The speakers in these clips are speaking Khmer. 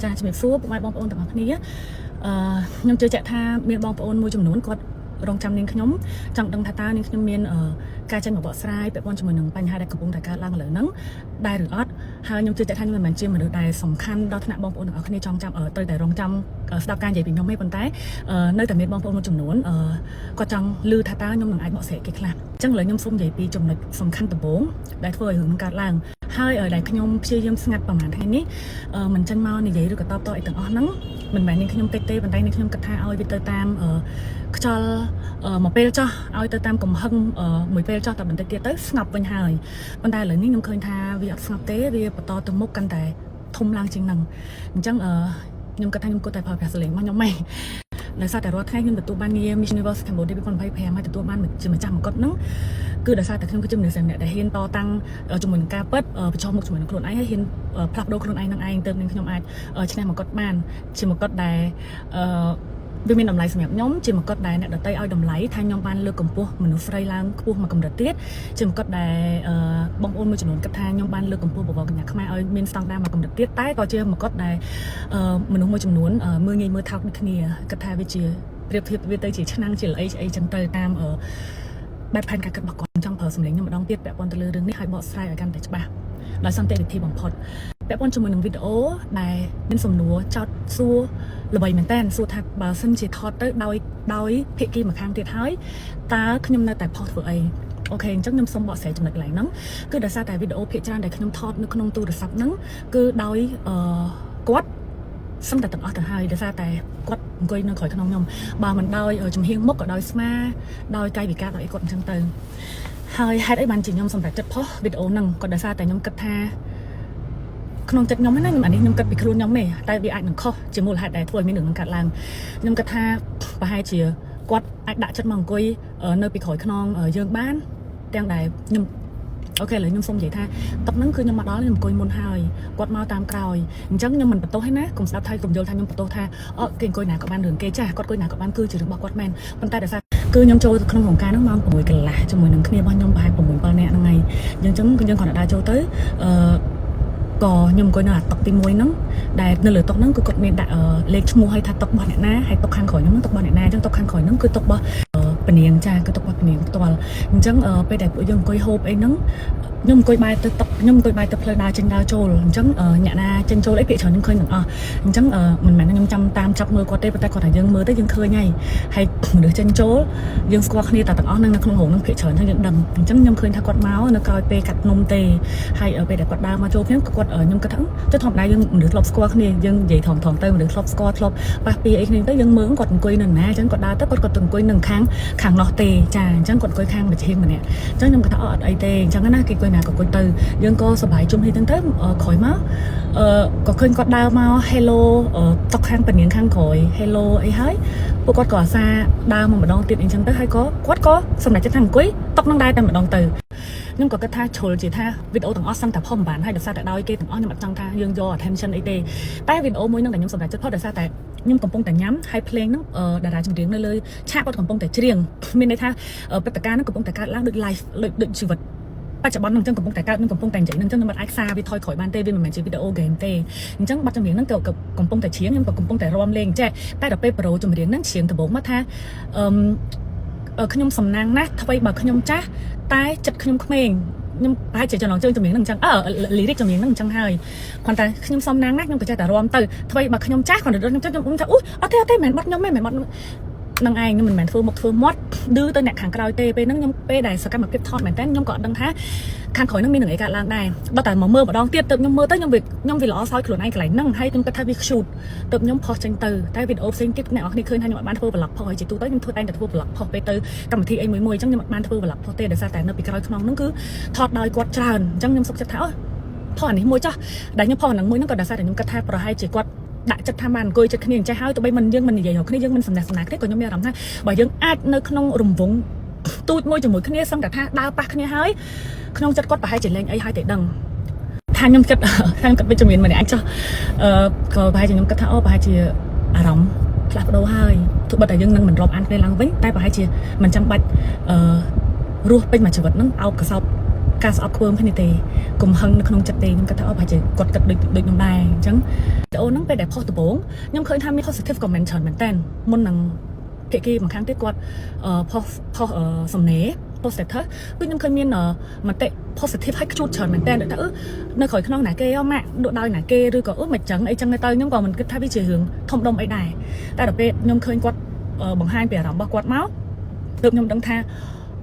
ចាជំរាបសួរពុកម៉ែបងប្អូនទាំងអស់គ្នាខ្ញុំជឿជាក់ថាមានបងប្អូនមួយចំនួនគាត់រងចាំនាងខ្ញុំចង់ដឹងថាតើនាងខ្ញុំមានការចេញមកបកស្រាយពាក់ព័ន្ធជាមួយនឹងបញ្ហាដែលកំពុងតែកើតឡើងឥឡូវហ្នឹងដែរឬអត់ហើយខ្ញុំជឿជាក់ថាខ្ញុំមិនមែនជាមនុស្សដែលសំខាន់ដល់ថ្នាក់បងប្អូនទាំងអស់គ្នាចង់ចាំត្រូវតែរងចាំស្ដាប់ការនិយាយពីខ្ញុំទេប៉ុន្តែនៅតែមានបងប្អូនមួយចំនួនគាត់ចង់ឮថាតើខ្ញុំនឹងអាចបកស្រាយគេខ្លះអញ្ចឹងឥឡូវខ្ញុំសូមនិយាយពីចំណុចសំខាន់ដំបូងដែលធ្វើឲ្យរឿងកើតឡើងហើយដែលខ្ញុំព្យាយាមស្ងាត់ប្រហែលថ្ងៃនេះមិនចេញមកនិយាយឬក៏តបតអីទាំងអស់ហ្នឹងមិនមែននាងខ្ញុំតិចទេប៉ុន្តែនាងខ្ញុំគិតថាឲ្យវាទៅតាមខ្យល់មួយពេលចោះឲ្យទៅតាមកំហឹងមួយពេលចោះតែបន្តិចទៀតទៅស្ងប់វិញហើយប៉ុន្តែឥឡូវនេះខ្ញុំឃើញថាវាអត់ស្ងប់ទេវាបន្តទៅមុខកាន់តែធំឡើងជាងហ្នឹងអញ្ចឹងខ្ញុំគិតថាខ្ញុំគួរតែប្រើប្រាស់សលេងមកខ្ញុំម៉េចដោយសារតែរាល់ថ្ងៃខ្ញុំទទួលបានងារ Miss Universe Cambodia 2025ហើយទទួលបានជាម្ចាស់មកុដហ្នឹងគឺដោយសារតែខ្ញុំគឺជាមនុស្សអ្នកដែលហ៊ានតតាំងជាមួយនឹងការពិតប្រឈមមុខជាមួយនឹងខ្លួនឯងហើយហ៊ានផ្លាស់ប្ដូរខ្លួនឯងនឹងឯងទៅនឹងខ្ញុំអាចឈ្នះមកុដបានជាមកុដដែលវាមានតម្លៃសម្រាប់ខ្ញុំជាមកុដដែលអ្នកដទៃឲ្យតម្លៃថាខ្ញុំបានលើកកម្ពស់មនុស្សស្រីឡើងខ្ពស់មួយកម្រិតទៀតជាមកុដដែលបងប្អូនមួយចំនួនគិតថាខ្ញុំបានលើកកម្ពស់បវរកញ្ញាខ្មែរឲ្យមានស្តង់ដារមួយកម្រិតទៀតតែក៏ជាមកុដដែលមនុស្សមួយចំនួនមើលងាយមើលថោកដូចគ្នាគិតថាវាជាប្រៀបធៀបវាទៅជាឆ្នាំងជាល្អីអីចឹងទៅតាមបែបផែនការគិតរបស់គាត់ចង់ប្រើសម្លេងខ្ញុំម្ដងទៀតពាក់ព័ន្ធទៅលើរឿងនេះឲ្យបកស្រាយឲ្យកាន់តែច្បាស់ដោយសន្តិវិធីបំផុតពាក់ព័ន្ធជាមួយនឹងវីដេអូដែលមានសំណួរចោទសួរល្បីមែនតើសួរថាបើសិនជាថតទៅដោយភាគីម្ខាងទៀតហើយតើខ្ញុំនៅតែផុសធ្វើអីអូខេអញ្ចឹងខ្ញុំសូមបកស្រាយចំណុចកន្លែងហ្នឹងគឺដោយសារតែវីដេអូភាគច្រើនដែលខ្ញុំថតនៅក្នុងទូរស័ព្ទហ្នឹងគឺដោយគាត់សឹងតែទាំងអស់ទៅហើយដោយសារតែគាត់អង្គុយនៅក្រោយខ្នងខ្ញុំបើមិនដោយចំហៀងមុខក៏ដោយស្មាដោយកាយវិការដោយអីគាត់អញ្ចឹងទៅហើយហេតុអីបានជាខ្ញុំសម្រេចចិត្តផុសវីដេអូហ្នឹងក៏ដោយសារតែខ្ញុំគិតថាក្នុងចិត្តខ្ញុំណាអានេះខ្ញុំគិតពីខ្លួនខ្ញុំទេតែវាអាចនឹងខុសជាមូលហេតុដែលធ្វើឲ្យមានរឿងហ្នឹងកើតឡើងខ្ញុំគិតថាប្រហែលជាគាត់អាចដាក់ចិត្តមកអង្គុយនៅពីក្រោយខ្នងយើងបានទាំងដែលខ្ញុំអូខេឥឡូវខ្ញុំសូមនិយាយថាតុកហ្នឹងគឺខ្ញុំមកដល់ខ្ញុំអង្គុយមុនហើយគាត់មកតាមក្រោយអញ្ចឹងខ្ញុំមិនបន្ទោសទេណាកុំស្ដាប់ថៃកុំយល់ថាខ្ញុំបន្ទោសថាគេអង្គុយណាក៏បានរឿងគេចាស់គាត់អង្គុយណាក៏បានគឺជារឿងរបស់គាត់មែនប៉ុន្តែដោយសារគឺខ្ញុំចូលក្នុងរោងការហ្នឹងម៉ោង6កន្លះជាមួយនឹងគ្នារបស់ខ្ញុំប្រហែល6 7នាក់ហ្នឹងហើយអញ្ចឹងយើងគ្រាន់តែដើរចូលទៅក៏ខ្ញុំអង្គុយនៅអាតុកទី1ហ្នឹងដែលនៅលើតុកហ្នឹងគឺគាត់មានដាក់លេខឈ្មោះឲ្យថាតុករបស់អ្នកណាហើយតុកខាងក្រោយហ្នឹងតុករបស់អ្នកណាអញ្ចឹងតុកខាងក្រោយហ្នឹងគឺតុករបស់ពនាងចាគឺតុករបស់ពនាងផ្ទាល់អញ្ចឹងពេលដែលពួកយើងអង្គុយហូបអីហ្នឹងខ្ញុំអង្គុយបែរទៅតុកខ្ញុំអង្គុយបែរទៅផ្លូវដើរចេញដើរចូលអញ្ចឹងអ្នកណាចេញចូលអីភាគច្រើនខ្ញុំឃើញទាំងអស់អញ្ចឹងមិនមែនខ្ញុំចាំតាមចាប់មើលគាត់ទេប៉ុន្តែគាត់ថាយើងមើលទៅយើងឃើញហើយមនុស្សចេញចូលយើងស្គាល់គ្នាតែទាំងអស់នៅក្នុងរោងហ្នឹងភាគច្រើនហើយយើងដឹងអញ្ចឹងខ្ញុំឃើញថាគាត់មកនៅក្រោយពេលកាត់នំទេហើយពេលដែលគាត់ដើរមកចូលខ្ញុំគាត់ខ្ញុំគិតថាទៅធម្មតាយើងមនុស្សធ្លាប់ស្គាល់គ្នាយើងនិយាយថងទៅមនុស្សធ្លាប់ស្គាល់ធ្លាប់ប៉ះពីអីគ្នាទៅយើងមើលគាត់អង្គុយនៅណាអញ្ចឹងគាត់ដើរទៅគាត់ទៅអង្គុយនៅខាងនោះទេចាអញ្ចឹងគាត់អង្គុយខាងម្ចាស់ម្នាក់អញ្ចឹងខ្ញុំគិតថាអត់អីទេអញ្ចឹងណាគេអង្គុយណាក៏អង្គុយទៅយើងក៏សប្បាយជុំគ្នាទៅក្រោយមកក៏ឃើញគាត់ដើរមក hello តុកខាងពនាងខាងក្រោយ hello អីហើយពួកគាត់ក៏អាសាដើរមកម្ដងទៀតអញ្ចឹងទៅហើយក៏គាត់ក៏សម្រេចចិត្តថាអង្គុយតុកនឹងដែរតែម្ដងទៅខ្ញុំក៏គិតថាជ្រុលជាថាវីដេអូទាំងអស់សឹងតែផុសមិនបានហើយដោយសារតែដោយគេទាំងអស់ខ្ញុំអត់ចង់ថាយើងយក attention អីទេតែវីដេអូមួយហ្នឹងដែលខ្ញុំសម្រេចចិត្តផុសដោយសារតែខ្ញុំកំពុងតែញ៉ាំហើយភ្លេងហ្នឹងតារាចម្រៀងនៅលើឆាកគាត់កំពុងតែច្រៀងមានន័យថាព្រឹត្តិការណ៍ហ្នឹងកំពុងតែកើតឡើងដូច live ដូចជីវិតបច្ចុប្បន្នហ្នឹងអញ្ចឹងកំពុងតែកើតខ្ញុំកំពុងតែនិយាយហ្នឹងអញ្ចឹងខ្ញុំមិនអាចសារវាថយក្រោយបានទេវាមិនមែនជាវីដេអូហ្គេមទេអញ្ចឹងបទចម្រៀងហ្នឹងក៏កំពុងតែច្រៀងខ្ញុំក៏កំពុងតែរាំលេងចេះតែដល់ពេលប្រូចម្រៀងហ្នឹងច្រៀងដំបូងមកថាខ្ញុំសំណាងណាស់ថ្មីបើខ្ញុំចាស់តែចិត្តខ្ញុំក្មេងខ្ញុំប្រហែលជាចំណងជើងចម្រៀងហ្នឹងអញ្ចឹងlyric ចម្រៀងហ្នឹងអញ្ចឹងហើយគាត់តែខ្ញុំសំណាងណាស់ខ្ញុំក៏ចេះតែរាំទៅថ្មីបើខ្ញុំចាស់គាត់ខ្ញុំថាអូអត់ទេមិនបាត់ខ្ញុំទេមិនបាត់នឹងឯងខ្ញុំមិនមែនធ្វើមុខធ្វើមាត់ឌឺទៅអ្នកខាងក្រោយទេពេលហ្នឹងខ្ញុំពេលដែលសកម្មភាពថតមែនតើខ្ញុំក៏អត់ដឹងថាខាងក្រោយហ្នឹងមាននឹងអីកើតឡើងដែរដល់តែមកមើលម្ដងទៀតទៅខ្ញុំមើលទៅខ្ញុំវាល្អសោយខ្លួនឯងកន្លែងហ្នឹងហើយខ្ញុំគិតថាវា shoot ទៅខ្ញុំផុសចេញទៅតែវីដេអូផ្សេងទៀតអ្នកនរគ្នាឃើញថាខ្ញុំអត់បានធ្វើ vlog ផុសហើយជាទូទៅខ្ញុំធ្វើតែធ្វើ vlog ផុសពេលទៅកម្មវិធីអីមួយអញ្ចឹងខ្ញុំអត់បានធ្វើ vlog ផុសទេដោយសារតែនៅពីក្រោយខ្នងហ្នឹងគឺថតដោយគាត់ច្រើនអញ្ចឹងខ្ញុំសុខចិត្តថាផុសអានេះមួយចោះដែលខ្ញុំផុសអាហ្នឹងមួយហ្នឹងក៏ដោយសារតែខ្ញុំគិតថាប្រហែលជាគាត់ដាក់ចិត្តថាបានអង្គុយចិត្តគ្នាអញ្ចេះហើយទោះបីមិនយើងមិននិយាយរកគ្នាយើងមិនសំណេះសំណាលគ្នាក៏ខ្ញុំមានអារម្មណ៍ថាបើយើងអាចនៅក្នុងរង្វង់ទូចមួយជាមួយគ្នាសឹងតែថាដើរប៉ះគ្នាហើយក្នុងចិត្តគាត់ប្រហែលជាលេងអីហើយតែដឹងថាខ្ញុំគិតវិជ្ជមានម្នាក់អាចចោះក៏ប្រហែលជាខ្ញុំគិតថាប្រហែលជាអារម្មណ៍ផ្លាស់ប្ដូរហើយទោះបីតែយើងនឹងមិនរាប់អានគ្នាឡើងវិញតែប្រហែលជាមិនចាំបាច់រស់ពេញមួយជីវិតហ្នឹងអោបកសោបការស្អប់ខ្ពើមគ្នាទេកុំហឹងនៅក្នុងចិត្តទេខ្ញុំគិតថាប្រហែលជាគាត់គិតដូចខ្ញុំដែរអញ្ចឹងវីដេអូ ហ្នឹងពេលដែលផុសដំបូងខ្ញុំឃើញថាមាន positive comment ច្រើនមែនតើមុននឹងភាគីម្ខាងទៀតគាត់ផុសសំណេរ positive គឺខ្ញុំឃើញមានមតិ positive ឲ្យខ្ជូតច្រើនមែនតើថានៅក្រោយខ្នងណាគេម៉ាក់ដួលដោយណាគេឬក៏មិនចឹងអីចឹងទៅខ្ញុំក៏មិនគិតថាវាជារឿងធំដុំអីដែរតែដល់ពេលខ្ញុំឃើញគាត់បង្ហាញពីអារម្មណ៍របស់គាត់មកទើបខ្ញុំដឹងថ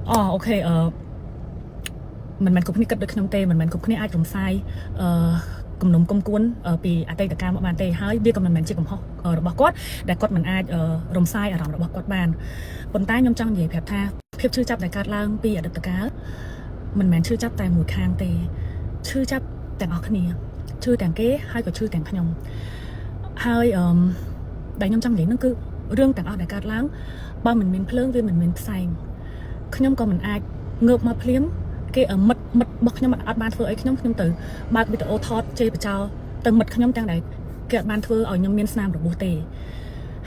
ាអូខេមិនមែនគ្រប់គ្នាគិតដូចខ្ញុំទេមិនមែនគ្រប់គ្នាអាចរំសាយគំនុំគុំគួនពីអតីតកាលមកបានទេហើយវាក៏មិនមែនជាកំហុសរបស់គាត់ដែលគាត់មិនអាចរំសាយអារម្មណ៍របស់គាត់បានប៉ុន្តែខ្ញុំចង់និយាយប្រាប់ថាភាពឈឺចាប់ដែលកើតឡើងពីអតីតកាលមិនមែនឈឺចាប់តែមួយខាងទេឈឺចាប់ទាំងអស់គ្នាឈឺទាំងគេហើយក៏ឈឺទាំងខ្ញុំហើយដែលខ្ញុំចង់និយាយហ្នឹងគឺរឿងទាំងអស់ដែលកើតឡើងបើមិនមានភ្លើងវាមិនមានផ្សែងខ្ញុំក៏មិនអាចងើបមកភ្លាមគេមិត្តរបស់ខ្ញុំអត់បានធ្វើអីខ្ញុំទៅបើកវីដេអូថតជេរបចោលទៅមិត្តខ្ញុំទាំងដែលគេអត់បានធ្វើឲ្យខ្ញុំមានស្នាមរបួសទេ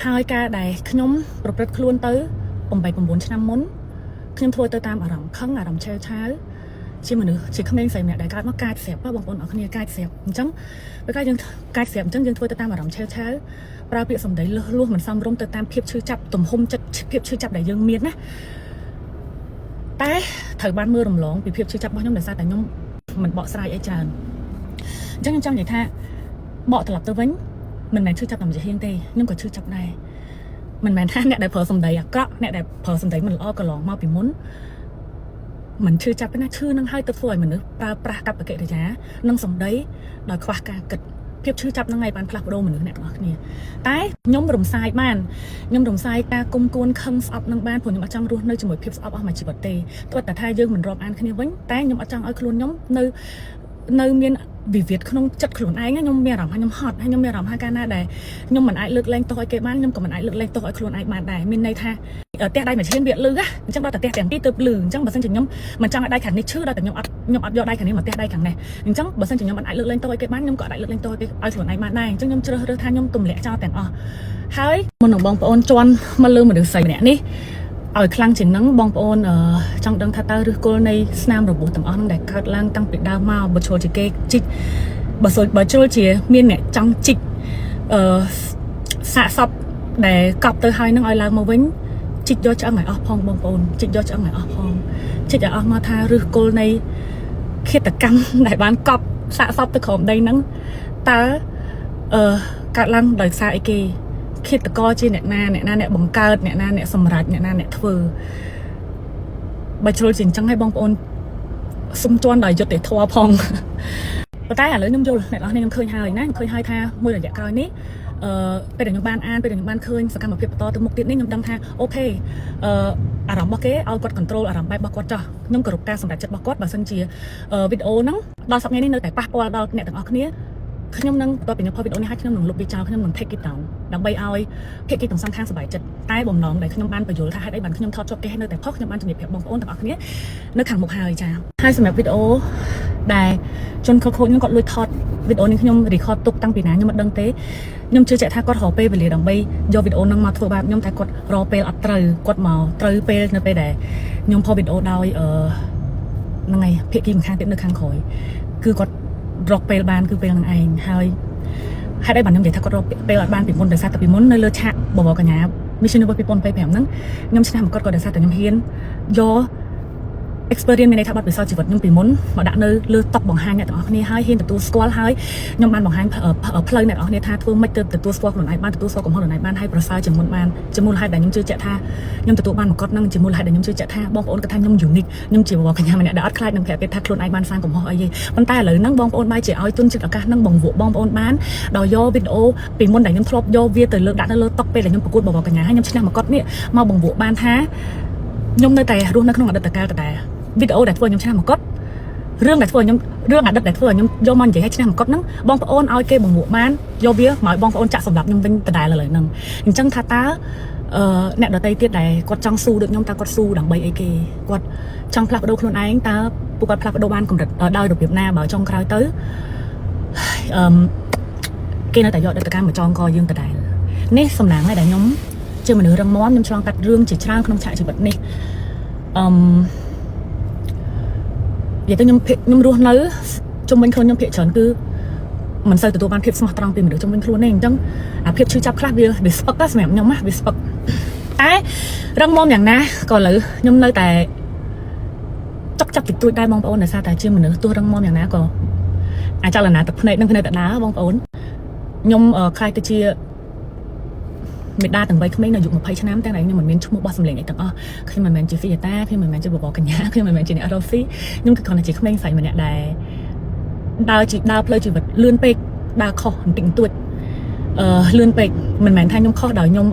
ហើយការដែលខ្ញុំប្រព្រឹត្តខ្លួនទៅ8-9 ឆ្នាំមុនខ្ញុំធ្វើទៅតាមអារម្មណ៍ខឹងអារម្មណ៍ឆេវឆាវជាមនុស្សជាក្មេងស្រីម្នាក់ដែលកើតមកកាចស្រាប់បងប្អូនអរគ្នាកាចស្រាប់អញ្ចឹងពេលខ្លះយើងកាចស្រាប់អញ្ចឹងយើងធ្វើទៅតាមអារម្មណ៍ឆេវឆាវប្រើពាក្យសម្ដីលឺលួសមិនសមរម្យទៅតាមភាពឈឺចាប់ទំហំចិត្តភាពឈឺចាប់ដែលយើងមានណាតែត្រូវបានមើលរំលងពីភាពឈឺចាប់របស់ខ្ញុំដោយសារតែខ្ញុំមិនបកស្រាយអីច្រើនអញ្ចឹងខ្ញុំចង់និយាយថាបកត្រឡប់ទៅវិញមិនមែនឈឺចាប់តែម្ចាស់ហៀងទេខ្ញុំក៏ឈឺចាប់ដែរមិនមែនថាអ្នកដែលប្រើសម្ដីអាក្រក់អ្នកដែលប្រើសម្ដីមិនល្អកន្លងមកពីមុនមិនឈឺចាប់ទេណាឈឺនឹងហើយទៅធ្វើឲ្យមនុស្សប្រើប្រាស់កប្បកិរិយានិងសម្ដីដោយខ្វះការគិតភាពឈឺចាប់ហ្នឹងឯងបានផ្លាស់ប្ដូរមនុស្សអ្នកទាំងអស់គ្នាតែខ្ញុំរំសាយបានខ្ញុំរំសាយការគុំគួនខឹងស្អប់នឹងបានព្រោះខ្ញុំអត់ចង់រស់នៅជាមួយភាពស្អប់អស់មួយជីវិតទេទោះតែថាយើងមិនរាប់អានគ្នាវិញតែខ្ញុំអត់ចង់ឲ្យខ្លួនខ្ញុំនៅមានវិវាទក្នុងចិត្តខ្លួនឯងខ្ញុំមានអារម្មណ៍ថាខ្ញុំហត់ហើយខ្ញុំមានអារម្មណ៍ថាកាលណាដែលខ្ញុំមិនអាចលើកលែងទោសឲ្យគេបានខ្ញុំក៏មិនអាចលើកលែងទោសឲ្យខ្លួនឯងបានដែរមានន័យថាផ្ទះដៃមួយឈានវាលឺអញ្ចឹងដល់តែផ្ទះទាំងពីរទៅលឺអញ្ចឹងបើសិនជាខ្ញុំមិនចង់ឲ្យដៃខាងនេះឈឺដល់តែខ្ញុំអត់យកដៃខាងនេះមកផ្ទះដៃខាងនេះអញ្ចឹងបើសិនជាខ្ញុំមិនអាចលើកលែងទោសឲ្យគេបានខ្ញុំក៏អាចលើកលែងទោសឲ្យខ្លួនឯងបានដែរអញ្ចឹងខ្ញុំជ្រើសរើសថាខ្ញុំទម្លាក់ចោលទាំងអស់ហើយមុននឹងបងប្អូនជន់មកលើមនុស្សស្រីម្នាក់នេះឲ្យខ្លាំងជាងហ្នឹងបងប្អូនចង់ដឹងថាតើឫសគល់នៃស្នាមរបួសទាំងអស់ហ្នឹងដែលកើតឡើងតាំងពីដើមមកបើជ្រុលជាគេជីកបើជ្រុលជាមានអ្នកចង់ជីកសាកសពដែលកប់ទៅហើយនឹងឲ្យឡើងមកវិញជីកយកឆ្អឹងឲ្យអស់ផងបងប្អូនជីកយកឆ្អឹងឲ្យអស់ផងជីកឲ្យអស់មកថាឫសគល់នៃឃាតកម្មដែលបានកប់សាកសពទៅក្រោមដីហ្នឹងតើកើតឡើងដោយសារអីគេឃាតករជាអ្នកណាអ្នកបង្កើតអ្នកណាអ្នកសម្រេចអ្នកណាអ្នកធ្វើបើជ្រុលជាអញ្ចឹងឲ្យបងប្អូនសុំជន់ដោយយុត្តិធម៌ផងប៉ុន្តែឥឡូវខ្ញុំយល់អ្នកនរខ្ញុំឃើញហើយណាឃើញហើយថាមួយរយៈក្រោយនេះពេលដែលខ្ញុំបានអានពេលដែលខ្ញុំបានឃើញសកម្មភាពបន្តទៅមុខទៀតនេះខ្ញុំដឹងថាអូខេអារម្មណ៍របស់គេឲ្យគាត់ control អារម្មណ៍បែបរបស់គាត់ចោះខ្ញុំគោរពការសម្រេចចិត្តរបស់គាត់បើសិនជាវីដេអូហ្នឹងដល់សប្តាហ៍នេះនៅតែប៉ះពាល់ដល់អ្នកទាំងអស់គ្នាខ្ញុំនឹងបន្ទាប់ពីខ្ញុំផុសវីដេអូនេះហើយខ្ញុំនឹងលុបវាចោលខ្ញុំនឹង take it down ដើម្បីឲ្យភាគីទាំងសងខាងសប្បាយចិត្តតែបំណងដែលខ្ញុំបានបញ្យល់ថាហេតុអីបានខ្ញុំថតជាប់គេនៅតែផុសខ្ញុំបានជំរាបប្រាប់បងប្អូនទាំងអស់គ្នានៅខាងមុខហើយចាហើយសម្រាប់វីដេអូដែលជនខូចខ្ញុំគាត់លួចថតវីដេអូនេះខ្ញុំ record ទុកតាំងពីណាខ្ញុំមិនដឹងទេខ្ញុំជឿជាក់ថាគាត់រកពេលវេលាដើម្បីយកវីដេអូហ្នឹងមកធ្វើបែបខ្ញុំតែគាត់រកពេលអត់ត្រូវគាត់មកត្រូវពេលនៅពេលដែលខ្ញុំផុសវីដេអូដោយហ្នឹងហើយភាគីម្ខាងទៀតនៅខាងក្រោយគឺគាត់រកពេលបានគឺពេលហ្នឹងឯងហើយហេតុអីបានខ្ញុំនិយាយថាគាត់រកពេលអត់បានពីមុនដោយសារតែពីមុននៅលើឆាកបបកញ្ញា Mission Impossible 2025ហ្នឹងខ្ញុំឆ្នះមកគាត់ក៏ដោយសារតែខ្ញុំហ៊ានយក experience មានន័យថាបទពិសោធន៍ជីវិតខ្ញុំពីមុនមកដាក់នៅលើតុបង្ហាញអ្នកទាំងអស់គ្នាហើយហ៊ានទទួលស្គាល់ហើយខ្ញុំបានបង្ហាញផ្លូវអ្នកទាំងអស់គ្នាថាធ្វើម៉េចទៅទទួលស្គាល់ខ្លួនឯងបានទទួលស្គាល់កំហុសខ្លួនឯងបានហើយប្រសើរជាងមុនបានជាមូលហេតុដែលខ្ញុំជឿជាក់ថាខ្ញុំទទួលបានមកគាត់នឹងជាមូលហេតុដែលខ្ញុំជឿជាក់ថាបងប្អូនគាត់ថាខ្ញុំ unique ខ្ញុំជាបបកញ្ញាម្នាក់ដែលអត់ខ្លាចនឹងប្រាប់គេថាខ្លួនឯងបានសាងកំហុសអីទេប៉ុន្តែឥឡូវហ្នឹងបងប្អូនបែរជាឲ្យទុនចិត្តឱកាសនឹងបង្វក់បងប្អូនបានដោយយកវីដេអូពីមុនដែលខ្ញុំធ្លាប់យកវាទៅលើកដាក់នៅលើតុពេលដែលខ្ញុំប្រកួតបបកញ្ញាហើយខ្ញុំឆ្នះមកគាត់នេះមកបង្វក់បានថាខ្ញុំនៅតែរស់នៅក្នុងអតីតកាលដដែលវីដេអូដែលធ្វើខ្ញុំឆ្នះមកគាត់រឿងដែលធ្វើខ្ញុំរឿងអតីតដែលធ្វើខ្ញុំយកមកនិយាយឲ្យឆ្នះមកគាត់ហ្នឹងបងប្អូនឲ្យគេបង្រួបបានយកវាមកឲ្យបងប្អូនចាក់សម្រាប់ខ្ញុំវិញដដែលឥឡូវហ្នឹងអញ្ចឹងថាតើអ្នកដទៃទៀតដែលគាត់ចង់ស៊ូដូចខ្ញុំតើគាត់ស៊ូដើម្បីអីគេគាត់ចង់ផ្លាស់ប្ដូរខ្លួនឯងតើពួកគាត់ផ្លាស់ប្ដូរបានកម្រិតដោយរបៀបណាបើចុងក្រោយទៅគេនៅតែយកអតីតកាលមកចងកយើងដដែលនេះសំណាងហើយដែលខ្ញុំជាមនុស្សរឹងមាំខ្ញុំឆ្លងកាត់រឿងជាច្រើនក្នុងឆាកជីវិតនេះនិយាយទៅខ្ញុំរស់នៅជុំវិញខ្លួនខ្ញុំភាគច្រើនគឺ mình sơi từ tụi banភាពsmart trong tìm được trong bên luôn này chẳngភាពchưa chấp khác việc sport các mẹ nhóm á việc sport ấy răng momอย่างนะก่อนเลยnhóm nơi tại chắc thì tôiได้บองปอนlà sao tại chưa mình nữa tôi răng momอย่างนะก็อาจจะละนะแต่ในนั่งในแต่น้าบองปอนnhómใครจะเชียมิดาตั้งใบเขาไม่นายอยู่มาไพ่ชนะตั้งไหนเนี่ยมันเป็นชั่วโมงบอสำเร็จไงตั้งkhi mà mình chỉ phi ta khi mà mình chỉ bỏ cái nhà khi mà mình chỉ ở đâu phi nhưng cái con này chỉ không nênใส่มันเนี่ยได้ดาวเพลย์จีบเลื่อนไปดาวคอติ่งตัวเลื่อนไปมันแมนท่ายมข้อดาวยม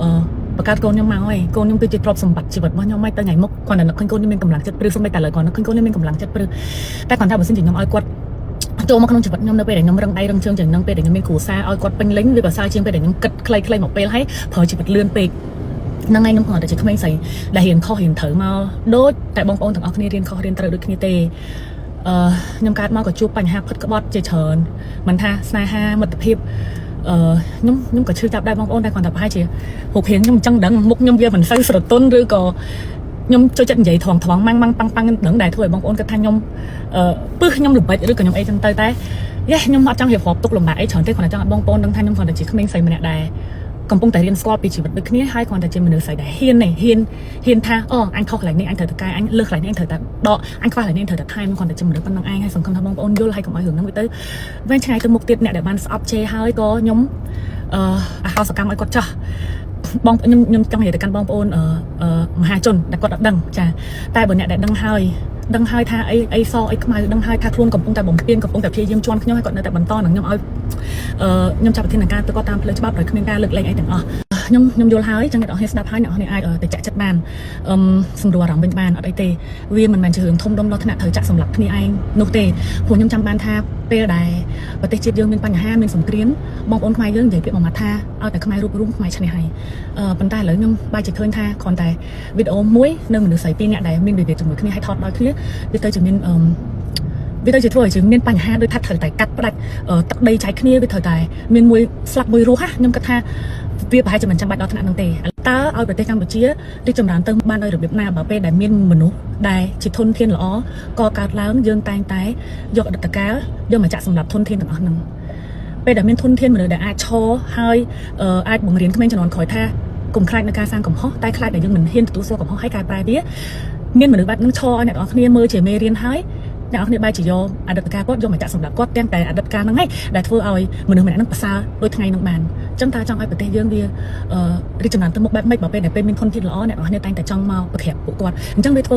ประกาศโกนยมมาไอ้โกนยมตัวจิตรอบสมบัติจีบว่ายมไม่ตั้งไงมกก่อนนั้นคนโกนนี่เป็นกำลังจัดปรือสมัยแต่ละก่อนนั้นคนโกนนี่เป็นกำลังจัดปรือแต่ก่อนท่าบทสิ้นถึงยมอ้อยกดโจมาขนมจีบยมเดินไปเดี๋ยวยมรังไดรังเชิงจากนั่งไปเดี๋ยวยมเป็นขู่ซาอ้อยกดเป็นเล้งหรือแบบซาเชียงไปเดี๋ยวยมกัดใครหมกไปให้พอจีบเลื่อนไปนั่งไงน้ำหอมแต่จีเขาไม่ใส่ได้เห็นข้อเห็นเถอมาโดยแต่บางคนถึงเอาคณีเรียนข้อเรียนตระดุคณีเตยำการมากกว่าจูปัญหาพัดกระบอกเจเฉินมันท่าสไนฮามัตพิบยำก็ชื่อจับได้บางคนได้ความตับให้เจี๋ยหกเห็นยำจังดังมุกยำเยอะเหมือนไฟสดต้นหรือก็ยำช่วยจัดใหญ่ถ่วงมั่งปังดังได้ถ้วยบางคนก็ทานยำปื้ยำหลุดไปหรือก็ยำไอ้จังเตยแต่ยำมาจังเหยียบหอบตกลงมาไอ้เฉินเต้คนจังบางคนดังทานยำคนแต่จีเขาไม่ใส่มันได้กำปงแต่เรียนสกอตปีชีวิตแบบนี้ให้คนแต่เจมันใส่ได้เฮียนเนี่ยเฮียนท่าอันเข้าไหลนี่อันเถิดตะกายอันเลือกไหลนี่อันเถิดตะดออันเข้าไหลนี่อันเถิดตะไทยมันคนแต่เจมันเป็นน้องไอ้ให้สังคมทำบางคนโยนให้กับมาหึงน้องวิเตอร์เว้นชายตัวมุกติดเนี่ยเดี๋ยวมันอัพเชย์ให้ก็ย้อมเอาสกรรมไอ้ก็จ้าบองย้อมจังเหตุการบองอนมหาชนแต่ก็ดังจ้าแต่บนเนี่ยดังให้ท่าไอ้ซอไอ้ขมายดังให้ท่าครูนกับปงแต่บ่มเปลี่ยนกับปงแต่เพียยิ้มชวนขึ้นย้อมให้ก่อนแต่บรรทอนหนังย้อมเอาย้อมจับที่หนังการตัวก็ตามเลยฉบับเลยขึ้นการเลือกอะไรไอ้แต่ខ្ញុំយល់ហើយចឹងអ្នកនរស្ដាប់ហើយអ្នកនរអាចទៅចាក់ចិត្តបានសម្រួលអារម្មណ៍វិញបានអត់អីទេវាមិនមែនជារឿងធំដុំដល់ថ្នាក់ត្រូវចាក់សម្រាប់គ្នាឯងនោះទេព្រោះខ្ញុំចាំបានថាពេលដែលប្រទេសជាតិយើងមានបញ្ហាមានសង្គ្រាមបងប្អូនខ្មែរយើងនិយាយពាក្យមួយម៉ាត់ថាឲ្យតែខ្មែររួបរวมខ្មែរឈ្នះហើយប៉ុន្តែឥឡូវខ្ញុំបែរជាឃើញថាគ្រាន់តែវីដេអូមួយនៅមនុស្សស្រីពីរនាក់ដែលមានវិវាទជាមួយគ្នាហើយថតដោយគ្នាវាទៅជាមានវាទៅជាធ្វើឲ្យយើងមានបញ្ហាដោយថាត្រូវតែកាត់ផ្ដាច់ទឹកដីចែកគ្នាវាត្រូវតែមានមួយស្លាប់មួយរស់ខ្ញុំគិតថាវាប្រហែលជាមិនចាំបាច់ដល់ថ្នាក់ហ្នឹងទេតើឲ្យប្រទេសកម្ពុជារីកចម្រើនទៅបានដោយរបៀបណាបើពេលដែលមានមនុស្សដែលជាធនធានល្អក៏កើតឡើងយើងតែងតែយកអតីតកាលយកមកចាក់សម្រាប់ធនធានទាំងអស់ហ្នឹងពេលដែលមានធនធានមនុស្សដែលអាចឈរហើយអាចបង្រៀនក្មេងជំនាន់ក្រោយថាកុំខ្លាចនៅការសាងកំហុសតែខ្លាចដែលយើងមិនហ៊ានទទួលស្គាល់កំហុសហើយកែប្រែវាមានមនុស្សបែបហ្នឹងឈរឲ្យអ្នកនរគ្នាមើលជាមេរៀនហើយអ្នកនរគ្នាបែរជាយកអតីតកាលគាត់យកមកចាក់សម្រាប់គាត់ទាំងតែអតីតកាលហ្នឹងឯងដែលធ្វើឲ្យមនុស្សម្នាក់ហ្នឹងប្រសើរដូចថ្ងៃហ្នឹងបានចឹងតើចង់ឲ្យប្រទេសយើងវារីកចម្រើនទៅមុខបែបម៉េចបើពេលដែលពេលមានធនធានល្អអ្នកនរគ្នាតែងតែចង់មកប្រក្រាបពួកគាត់អញ្ចឹងវាធ្វើឲ្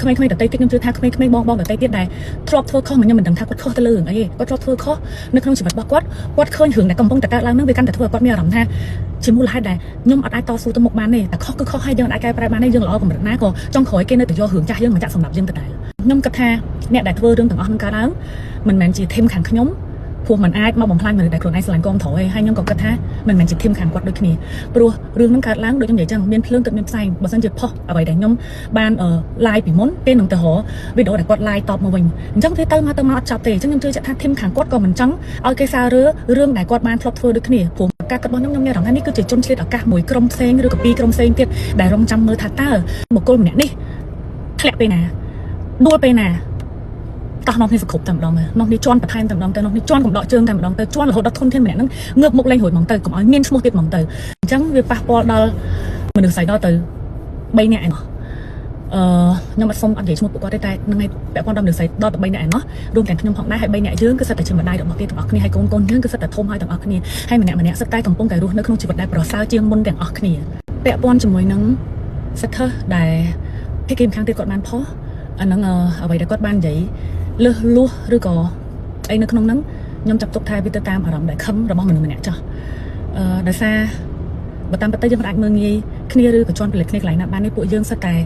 យក្មេងៗដទៃទៀតខ្ញុំជឿថាក្មេងៗបងដទៃទៀតដែលធ្លាប់ធ្វើខុសខ្ញុំមិនដឹងថាគាត់ខុសទៅលើរឿងអីទេគាត់ធ្លាប់ធ្វើខុសនៅក្នុងជីវិតរបស់គាត់ឃើញរឿងដែលកំពុងតែកើតឡើងហ្នឹងវាកាន់តែធ្វើឲ្យគាត់មានអារម្មណ៍ថាជាមូលហេតុដែលខ្ញុំអត់អាចតស៊ូទៅមុខបានទេតែខុសគឺខុសហើយយើងអាចកែប្រែបានទេយើងល្អកម្រិតណាក៏ចង់ក្រោយគេនៅតែយករឿងចាស់យើងមកចាក់សម្រាប់យើងទៅដែរខ្ញុំគិតថាអ្នកដែលធ្វើរឿងទាំងអស់ហ្នឹងកើតឡើងមិនមែនជាធីមខាងខ្ញុំព្រោះมันអាចមកបំផ្លាញមនុស្សដែលខ្លួនឯងស្រឡាញ់កងត្រូវហើយខ្ញុំក៏គិតថាមិនមែនជាធីមខាងគាត់ដូចគ្នាព្រោះរឿងហ្នឹងកើតឡើងដូចខ្ញុំនិយាយចឹងមានភ្លើងទឹកមានផ្សែងបើសិនជាផុសអ្វីដែលខ្ញុំបាន live ពីមុនពេលនឹងទៅរកវីដេអូដែលគាត់ live តបមកវិញអញ្ចឹងវាទៅមកអត់ចប់ទេអញ្ចឹងខ្ញុំជឿថាធីមខាងគាត់ក៏មិនចង់ឲ្យគេសាររឿងដែលគាត់បានធ្លាប់ធ្វើដូចគ្នាព្រោះការកាត់របស់ខ្ញុំមានអារម្មណ៍ថានេះគឺជាជនឆ្លៀតឱកាសមួយក្រុមផ្សេងឬក៏ពីរក្រុមផ្សេងទៀតដែលរងចាំមើលថាតើបុគ្គលម្នាក់នេះធ្លាក់ពេលណាដួលពេលណាតោះនោះនេះសគ្រប់តែម្ដងមើលនោះនេះជន់បន្ថែមតែម្ដងទៅនោះនេះជន់កំដកជើងតែម្ដងទៅជន់រហូតដល់ធនធានម្នាក់ហ្នឹងងើបមុខលេងរួចហ្មងទៅកុំឲ្យមានឈ្មោះទៀតហ្មងទៅអញ្ចឹងវាប៉ះពាល់ដល់មនុស្សស្រីដល់ទៅ3នាក់ឯណោះខ្ញុំអត់សុំអត់និយាយឈ្មោះពួកគាត់ទេតែនឹងឯងពាក់ព័ន្ធដល់មនុស្សស្រីដល់ទៅ3នាក់ឯណោះរួមទាំងខ្ញុំផងដែរហើយ3នាក់យើងគឺសិតតែជាម្ដាយរបស់គេទាំងអស់គ្នាហើយកូនយើងគឺសិតតែធំហើយទាំងអស់គ្នាហើយម្នាក់សិតតែកំពុងតែរស់នៅក្នុងជីវិតដែលប្រសើរជាងមុនទាំងអស់គ្នាពាក់ព័ន្ធជាមួយនឹងសិទ្ធិដែលគេគេខាងទៀតគាត់បានផុសអាហ្នឹងអ្វីដែលគាត់បាននិយាយលឺលួសឬក៏អីនៅក្នុងហ្នឹងខ្ញុំចាប់ទុកថាវាទៅតាមអារម្មណ៍ដែលខឹងរបស់មនុស្សម្នាក់ចាស់ដោយសារបើតាមពិតទៅយើងមិនអាចមើលងាយគ្នាឬក៏ជន់ពលិចគ្នាកន្លែងណាបានទេពួកយើងសិតតែ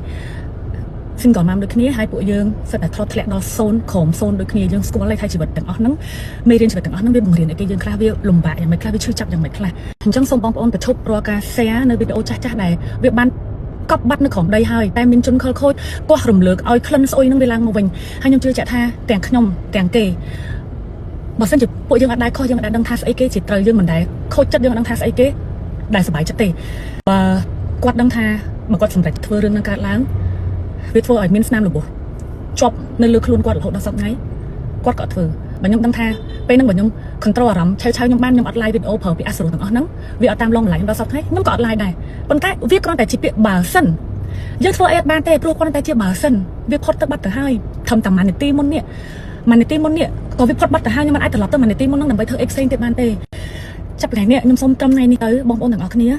single mom ដូចគ្នាហើយពួកយើងសិតតែធ្លាប់ធ្លាក់ដល់0ក្រោម0ដូចគ្នាយើងស្គាល់ហើយថាជីវិតទាំងអស់ហ្នឹងមេរៀនជីវិតទាំងអស់ហ្នឹងវាបង្រៀនឲ្យគេយើងខ្លះវាលំបាកយ៉ាងម៉េចខ្លះវាឈឺចាប់យ៉ាងម៉េចខ្លះអញ្ចឹងសូមបងប្អូនបញ្ឈប់រាល់ការ share នៅវីដេអូចាស់ៗដែលវាបានកប់បាត់នៅក្រោមដីហើយតែមានជនខិលខូចទាស់រំលើកឲ្យក្លិនស្អុយនឹងវាឡើងមកវិញហើយខ្ញុំជឿជាក់ថាទាំងខ្ញុំទាំងគេបើសិនជាពួកយើងអត់ដែរខុសយើងអត់ដែរដឹងថាស្អីគេជាត្រូវយើងមិនដែរខូចចិត្តយើងអត់ដឹងថាស្អីគេដែលសុបាយចិត្តទេបើគាត់ដឹងថាបើគាត់សម្រេចធ្វើរឿងនឹងកើតឡើងវាធ្វើឲ្យមានស្នាមរបួសជាប់នៅលើខ្លួនគាត់រហូតដល់សប្តាហ៍ថ្ងៃគាត់ក៏ធ្វើ បើខ្ញុំដឹងថាពេលហ្នឹងបើខ្ញុំ control អារម្មណ៍ឆៅខ្ញុំបានខ្ញុំអត់ live video ប្រើពាក្យអាសរុទាំងអស់ហ្នឹងវាអត់តាមឡងបន្លាយខ្ញុំដល់សប្តាហ៍ខ្ញុំក៏អត់ live ដែរប៉ុន្តែវាគ្រាន់តែជាពាក្យបើសិនយើងធ្វើអីអត់បានទេព្រោះគ្រាន់តែជាបើសិនវាផុតទៅបាត់ទៅហើយធំតែ1នាទីមុននេះក៏វាផុតបាត់ទៅហើយខ្ញុំមិនអាចត្រឡប់ទៅ1នាទីមុនហ្នឹងដើម្បីធ្វើអីផ្សេងទៀតបានទេចាប់ពីថ្ងៃនេះខ្ញុំសូមត្រឹមថ្ងៃនេះទៅបងប្អូនទាំងអស់គ្នា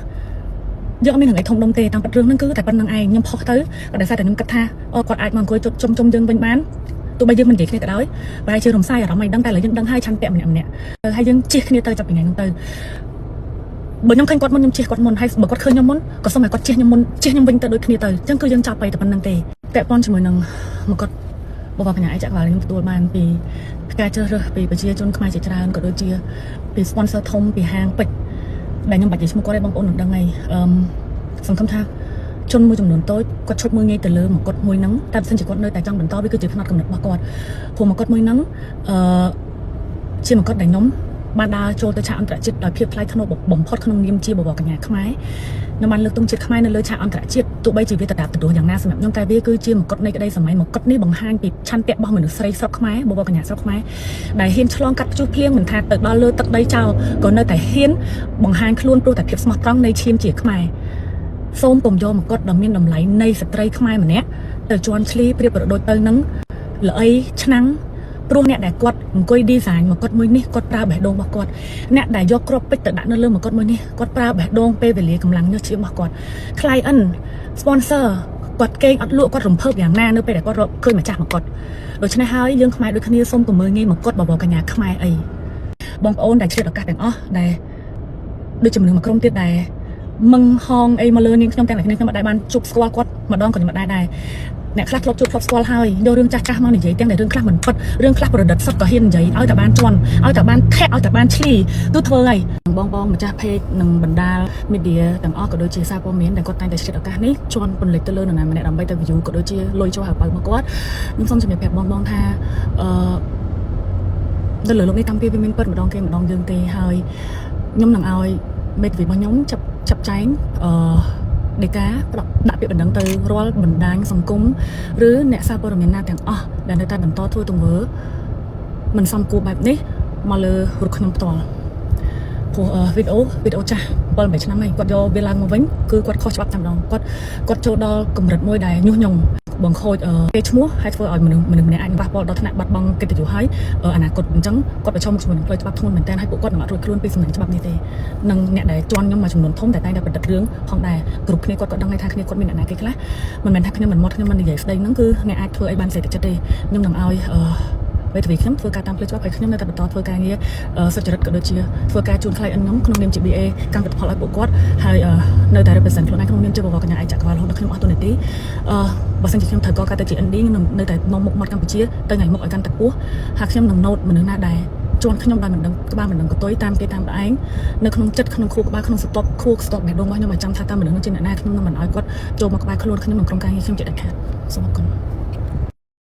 យើងអត់មានរឿងអីធំដុំទេតាមពិតរឿងហ្នឹងគឺតែប៉ុណ្្នឹងឯងខ្ញុំផុសទៅក៏ដោយសារតែខ្ញុំគិតថាគាត់អាចមកអង្គុយជុំយើងវិញបានទោះបីយើងមិននិយាយគ្នាក៏ដោយប្រហែលជារំសាយអារម្មណ៍អីដឹងតែឥឡូវយើងដឹងហើយឆន្ទៈម្នាក់ហើយយើងជិះគ្នាទៅចាប់ពីថ្ងៃហ្នឹងទៅបើខ្ញុំឃើញគាត់មុនខ្ញុំជិះគាត់មុនហើយបើគាត់ឃើញខ្ញុំមុនក៏សូមឲ្យគាត់ជិះខ្ញុំមុនជិះខ្ញុំវិញទៅដូចគ្នាទៅអញ្ចឹងគឺយើងចាប់ទៅតែប៉ុណ្្នឹងទេពាក់ព័ន្ធជាមួយនឹងមកគាត់បបកញ្ញាឯកចក្រខ្ញុំទទួលបានពីការជ្រើសរើសពីប្រជាជនខ្មែរជាច្រើនក៏ដូចជាពី sponsor ធំពីហាងពេជ្រដែលខ្ញុំបាច់និយាយឈ្មោះគាត់ទេបងប្អូននឹងដឹងហើយសង្ឃឹមថាជនមួយចំនួនតូចគាត់ឈប់មើលងាយទៅលើមកគាត់មួយហ្នឹងតែបើសិនជាគាត់នៅតែចង់បន្តវាគឺជាផ្នត់គំនិតរបស់គាត់ព្រោះមកគាត់មួយហ្នឹងជាមកគាត់ដែលខ្ញុំបានដើរចូលទៅឆាកអន្តរជាតិដោយភាពថ្លៃថ្នូរបំផុតក្នុងនាមជាបបកញ្ញាខ្មែរខ្ញុំបានលើកទង់ជាតិខ្មែរនៅលើឆាកអន្តរជាតិទោះបីជាវាទៅតាមទស្សនយ៉ាងណាសម្រាប់ខ្ញុំតែវាគឺជាមកគាត់នៃក្តីសម័យមកគាត់នេះបង្ហាញពីឆន្ទៈរបស់មនុស្សស្រីស្រុកខ្មែរបបកញ្ញាស្រុកខ្មែរដែលហ៊ានឆ្លងកាត់ព្យុះភ្លៀងមិនថាទៅដល់លើទឹកដីចោលក៏នៅតែហ៊ានបង្ហាញខ្លួនព្រោះតែភាពស្មោះត្រង់នៃឈាមជាខ្មែរសូមកុំយកមកគាត់ដ៏មានតម្លៃនៃស្ត្រីខ្មែរម្នាក់ទៅជន់ឈ្លីប្រៀបប្រដូចទៅនឹងល្អីឆ្នាំងព្រោះអ្នកដែលគាត់អង្គុយ design មកគាត់មួយនេះគាត់ប្រើបេះដូងរបស់គាត់អ្នកដែលយកគ្រាប់ពេជ្រទៅដាក់នៅលើមកគាត់មួយនេះគាត់ប្រើបេះដូងពេលវេលាកម្លាំងញើសឈាមរបស់គាត់ client sponsor គាត់កេងអត់លក់គាត់រំភើបយ៉ាងណានៅពេលដែលគាត់រកឃើញម្ចាស់មកគាត់ដូច្នេះហើយយើងខ្មែរដូចគ្នាសូមកុំមើលងាយមកគាត់បបកញ្ញាខ្មែរអីបងប្អូនដែលជ្រាបឱកាសទាំងអស់ដែលដូចជាមនុស្សមួយក្រុមទៀតដែលមឹងហងអីមកលើនាងខ្ញុំទាំងតែគ្នាខ្ញុំអត់ដែរបានជួបស្គាល់គាត់ម្ដងក៏ខ្ញុំអត់ដែរអ្នកខ្លះធ្លាប់ជួបធ្លាប់ស្គាល់ហើយយករឿងចាស់ៗមកនិយាយទាំងតែរឿងខ្លះមិនពិតរឿងខ្លះប្រឌិតសុទ្ធក៏ហ៊ាននិយាយឲ្យតែបានជន់ឲ្យតែបានខែឲ្យតែបានឆ្លីទូធ្វើហើយបងម្ចាស់ page និងបណ្ដាល media ទាំងអស់ក៏ដូចជាសារព័ត៌មានដែលគាត់តែងតែឆ្លៀតឱកាសនេះជន់ពន្លិចទៅលើនរណាម្នាក់ដើម្បីទៅ view ក៏ដូចជាលុយចូលហៅបើមកគាត់ខ្ញុំសូមជំរាបប្រាប់បងថានៅលើលោកនេះតាំងពីវាមានពិតម្ដងគេម្ដងយើងទេហើយខ្ញុំនឹងឲ្យមេធាវីរបស់ខ្ញុំចាប់ចែងនៃការដាក់ពាក្យបណ្ដឹងទៅរាល់បណ្ដាញសង្គមឬអ្នកសារព័ត៌មានណាទាំងអស់ដែលនៅតែបន្តធ្វើទង្វើមិនសមគួរបែបនេះមកលើរូបខ្ញុំផ្ទាល់ព្រោះវីដេអូចាស់7-8ឆ្នាំហើយគាត់យកវាឡើងមកវិញគឺគាត់ខុសច្បាប់តែម្ដងគាត់ចូលដល់កម្រិតមួយដែលញុះញង់បង្ខូចគេឈ្មោះហើយធ្វើឲ្យមនុស្សម្នាក់អាចប៉ះពាល់ដល់ថ្នាក់បាត់បង់កិត្តិយសហើយអនាគតអញ្ចឹងគាត់ប្រឈមជាមួយនឹងផ្លូវច្បាប់ធ្ងន់មែនទែនហើយពួកគាត់នឹងអត់រួចខ្លួនពីសំណាញ់ច្បាប់នេះទេនឹងអ្នកដែលជន់ខ្ញុំមួយចំនួនធំតែតែងតែប្រឌិតរឿងផងដែរគ្រប់គ្នាគាត់ក៏ដឹងហើយថាគ្នាគាត់មានអ្នកណាគេខ្លះមិនមែនថាខ្ញុំមិនមកខ្ញុំមិននិយាយស្ដីហ្នឹងគឺអ្នកអាចធ្វើអីបានសេដ្ឋកិច្ចទេខ្ញុំនឹងឲ្យវេទិកាខ្ញុំធ្វើការតាមផ្លូវច្បាប់ហើយខ្ញុំនៅតែបន្តធ្វើការងារសុចរិតក៏ដូចជាធ្វើការជូន client ខ្ញុំក្នុងនាមជា BA កម្មវិធីផលឲ្យពួកគាត់ហើយនៅតែ represent ខ្លួនឯងក្នុងនាមជាបបកញ្ញាឯកចក្ររហូតដល់ខ្ញុំអស់ទូនាទីបើសិនជាខ្ញុំត្រូវការទៅជា ND ខ្ញុំនៅតែនាំមុខមាត់កម្ពុជាទៅថ្ងៃមុខឲ្យកាន់តែខ្ពស់ហើយខ្ញុំនឹង note មនុស្សណាដែលជន់ខ្ញុំដោយមិនដឹងក្បាលមិនដឹងកតុយតាមគេតាមឯងនៅក្នុងចិត្តក្នុងខួរក្បាលក្នុងស្តុបខួរស្តុបបេះដូងរបស់ខ្ញុំឲ្យចាំថាតើមនុស្សនោះជាអ្នកណាខ្ញុំនឹងមិនឲ្យគាត់ចូលមកក្បែរខ្លួនខ្ញុំក្នុងក្រុមការងារខ្ញុំជាដាច់ខាតសូមអរគុណ